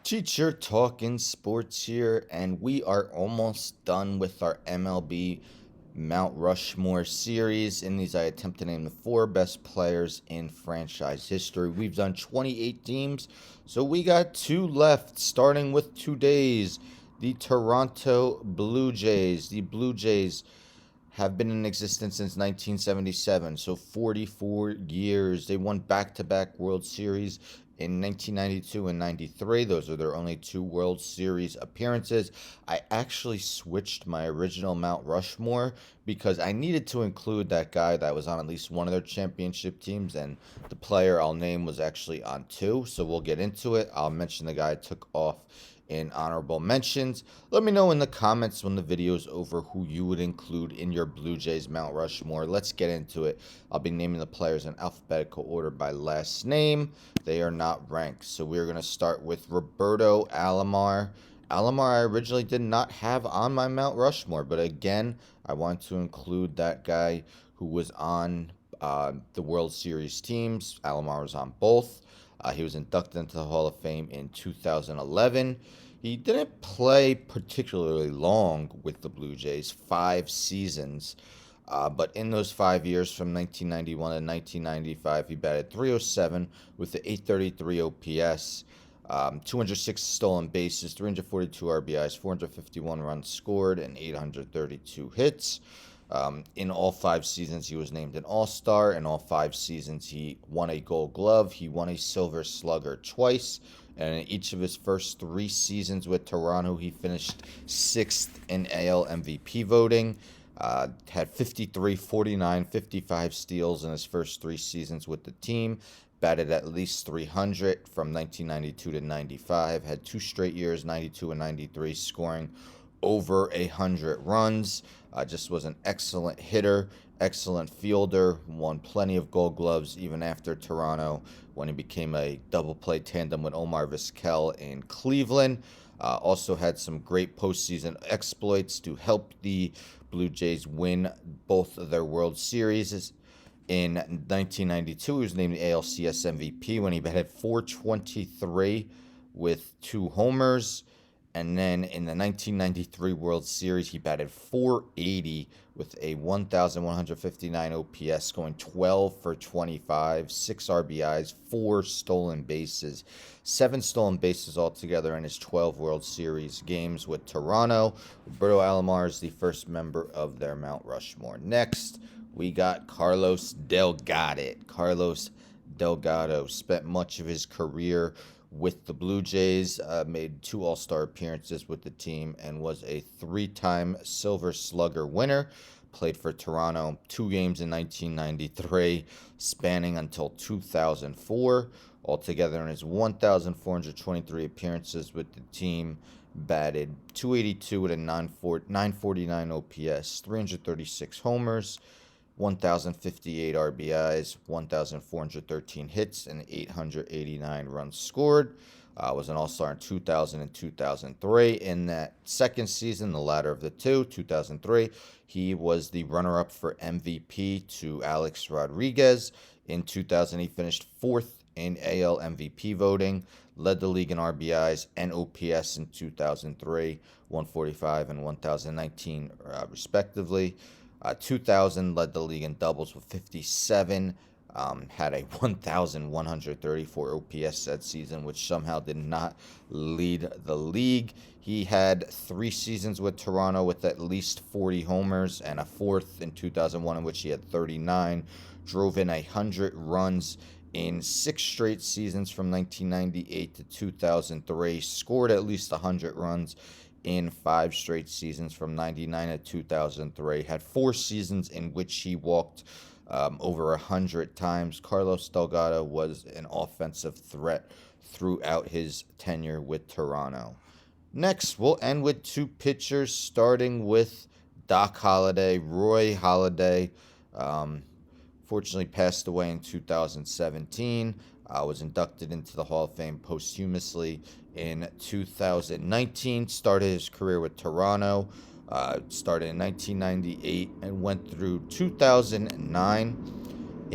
Teacher talking sports here, and we are almost done with our MLB Mount Rushmore series. In these, I attempt to name the four best players in franchise history. We've done 28 teams, so we got two left, starting with today's the Toronto Blue Jays. The Blue Jays have been in existence since 1977, so 44 years. They won back-to-back World Series in 1992 and 93. Those are their only two World Series appearances. I actually switched my original Mount Rushmore because I needed to include that guy that was on at least one of their championship teams, and the player I'll name was actually on two, so we'll get into it. I'll mention the guy I took off in honorable mentions. Let me know in the comments when the video's over who you would include in your Blue Jays Mount Rushmore. Let's get into it. I'll be naming the players in alphabetical order by last name. They are not ranked. So we're going to start with Roberto Alomar. Alomar I originally did not have on my Mount Rushmore, but again, I want to include that guy who was on the World Series teams. Alomar was on both. He was inducted into the Hall of Fame in 2011. He didn't play particularly long with the Blue Jays, 5 seasons. But in those 5 years, from 1991 to 1995, he batted 307 with the 833 OPS, 206 stolen bases, 342 RBIs, 451 runs scored, and 832 hits. In all 5 seasons, he was named an All-Star. In all 5 seasons, he won a Gold Glove. He won a Silver Slugger twice. And in each of his first 3 seasons with Toronto, he finished 6th in AL MVP voting. Had 53, 49, 55 steals in his first 3 seasons with the team. Batted at least 300 from 1992 to 95. Had 2 straight years, 92 and 93, scoring over 100 runs. Just was an excellent hitter, excellent fielder, won plenty of Gold Gloves even after Toronto when he became a double play tandem with Omar Vizquel in Cleveland. Also had some great postseason exploits to help the Blue Jays win both of their World Series. In 1992, he was named the ALCS MVP when he batted 423 with 2 homers. And then in the 1993 World Series, he batted 480 with a 1,159 OPS, going 12 for 25, 6 RBIs, 4 stolen bases, 7 stolen bases altogether in his 12 World Series games with Toronto. Roberto Alomar is the first member of their Mount Rushmore. Next, we got Carlos Delgado. Carlos Delgado spent much of his career with the Blue Jays, made 2 All-Star appearances with the team, and was a 3-time Silver Slugger winner. Played for Toronto 2 games in 1993, spanning until 2004. Altogether, in his 1,423 appearances with the team, batted 282 with a 949 OPS, 336 homers, 1,058 RBIs, 1,413 hits, and 889 runs scored. Was an All-Star in 2000 and 2003. In that second season, the latter of the two, 2003, he was the runner-up for MVP to Alex Rodriguez. In 2000, he finished 4th in AL MVP voting, led the league in RBIs and OPS in 2003, 145 and 1,019 respectively. 2000 led the league in doubles with 57, had a 1,134 OPS that season, which somehow did not lead the league. He had 3 seasons with Toronto with at least 40 homers and a 4th in 2001 in which he had 39, drove in 100 runs in 6 straight seasons from 1998 to 2003, scored at least 100 runs in 5 straight seasons from 99 to 2003, had 4 seasons in which he walked over 100 times. Carlos Delgado was an offensive threat throughout his tenure with Toronto. Next, we'll end with 2 pitchers, starting with Doc Holliday. Roy Halladay fortunately passed away in 2017. Was inducted into the Hall of Fame posthumously in 2019. Started his career with Toronto. Started in 1998 and went through 2009.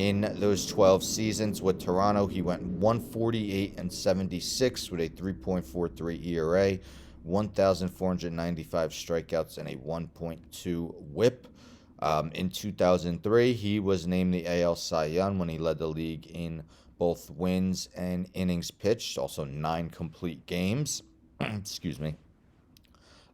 In those 12 seasons with Toronto, he went 148 and 76 with a 3.43 ERA, 1,495 strikeouts, and a 1.2 WHIP. In 2003, he was named the AL Cy Young when he led the league in both wins and innings pitched, also 9 complete games. Excuse me.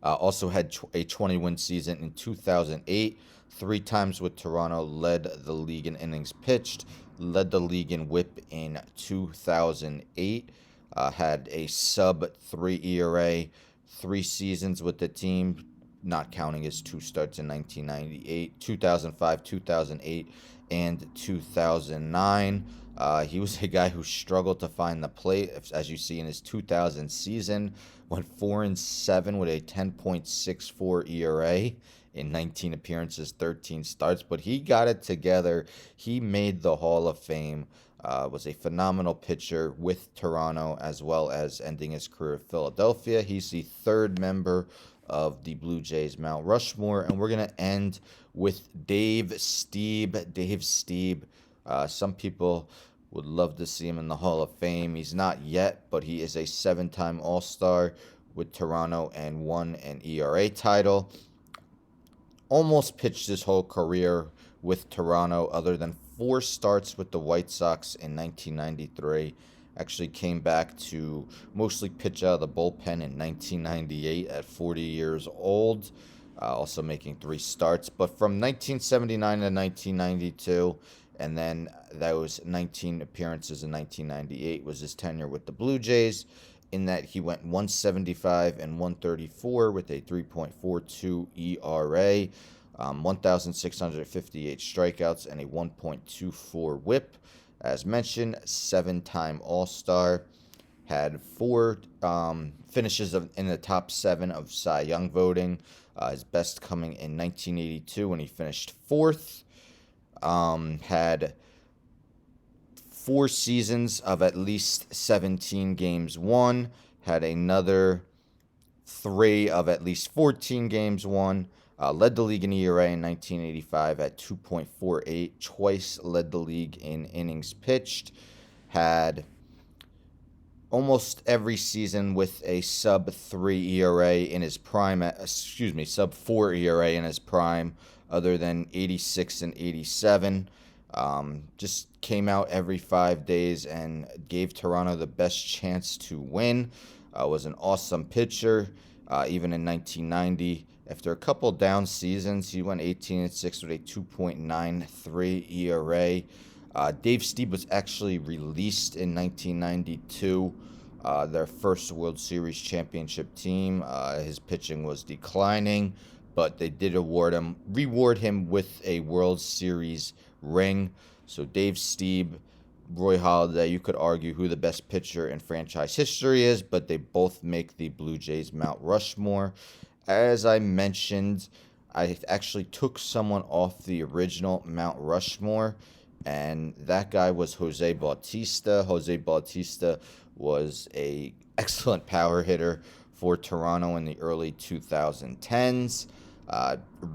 Also had a 20-win season in 2008. 3 times with Toronto, led the league in innings pitched, led the league in WHIP in 2008. Had a sub-3 ERA, 3 seasons with the team, not counting his 2 starts in 1998, 2005, 2008, and 2009. He was a guy who struggled to find the plate, as you see in his 2000 season. Went 4-7 with a 10.64 ERA in 19 appearances, 13 starts, but he got it together. He made the Hall of Fame. Was a phenomenal pitcher with Toronto, as well as ending his career at Philadelphia. He's the 3rd member of the Blue Jays Mount Rushmore, and we're going to end with Dave Stieb. Dave Stieb, some people would love to see him in the Hall of Fame. He's not yet, but he is a 7-time All-Star with Toronto and won an ERA title. Almost pitched his whole career with Toronto, other than 4 starts with the White Sox in 1993. Actually came back to mostly pitch out of the bullpen in 1998 at 40 years old, also making 3 starts. But from 1979 to 1992, and then those 19 appearances in 1998 was his tenure with the Blue Jays, in that he went 175 and 134 with a 3.42 ERA, 1,658 strikeouts, and a 1.24 WHIP. As mentioned, 7-time All-Star. Had 4 finishes in the top 7 of Cy Young voting. His best coming in 1982 when he finished 4th. Had 4 seasons of at least 17 games won. Had another 3 of at least 14 games won. Led the league in ERA in 1985 at 2.48. Twice led the league in innings pitched. Had almost every season with a sub-3 ERA in his prime. Sub-4 ERA in his prime, other than 86 and 87. Just came out every 5 days and gave Toronto the best chance to win. Was an awesome pitcher, even in 1990. After a couple down seasons, he went 18-6 with a 2.93 ERA. Dave Stieb was actually released in 1992, their first World Series championship team. His pitching was declining, but they did reward him with a World Series ring. So Dave Stieb, Roy Halladay, you could argue who the best pitcher in franchise history is, but they both make the Blue Jays Mount Rushmore. As I mentioned, I actually took someone off the original Mount Rushmore, and that guy was Jose Bautista. Jose Bautista was an excellent power hitter for Toronto in the early 2010s.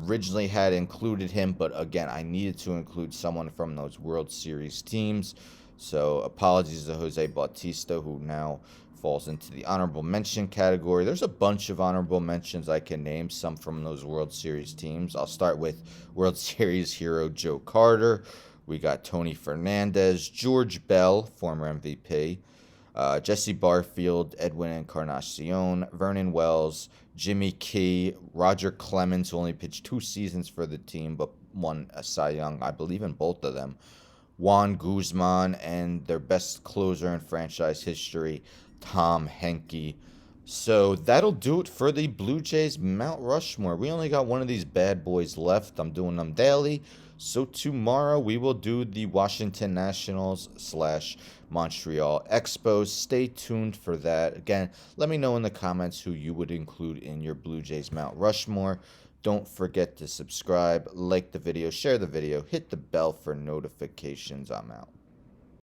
Originally had included him, but again, I needed to include someone from those World Series teams. So apologies to Jose Bautista, who now falls into the honorable mention category. There's a bunch of honorable mentions I can name, some from those World Series teams. I'll start with World Series hero Joe Carter. We got Tony Fernandez, George Bell, former MVP, Jesse Barfield, Edwin Encarnacion, Vernon Wells, Jimmy Key, Roger Clemens, who only pitched 2 seasons for the team but won a Cy Young, I believe, in both of them, Juan Guzman, and their best closer in franchise history, Tom Henke. So that'll do it for the Blue Jays Mount Rushmore. We only got one of these bad boys left. I'm doing them daily. So tomorrow we will do the Washington Nationals / Montreal Expos. Stay tuned for that. Again, let me know in the comments who you would include in your Blue Jays Mount Rushmore. Don't forget to subscribe, like the video, share the video, hit the bell for notifications. I'm out.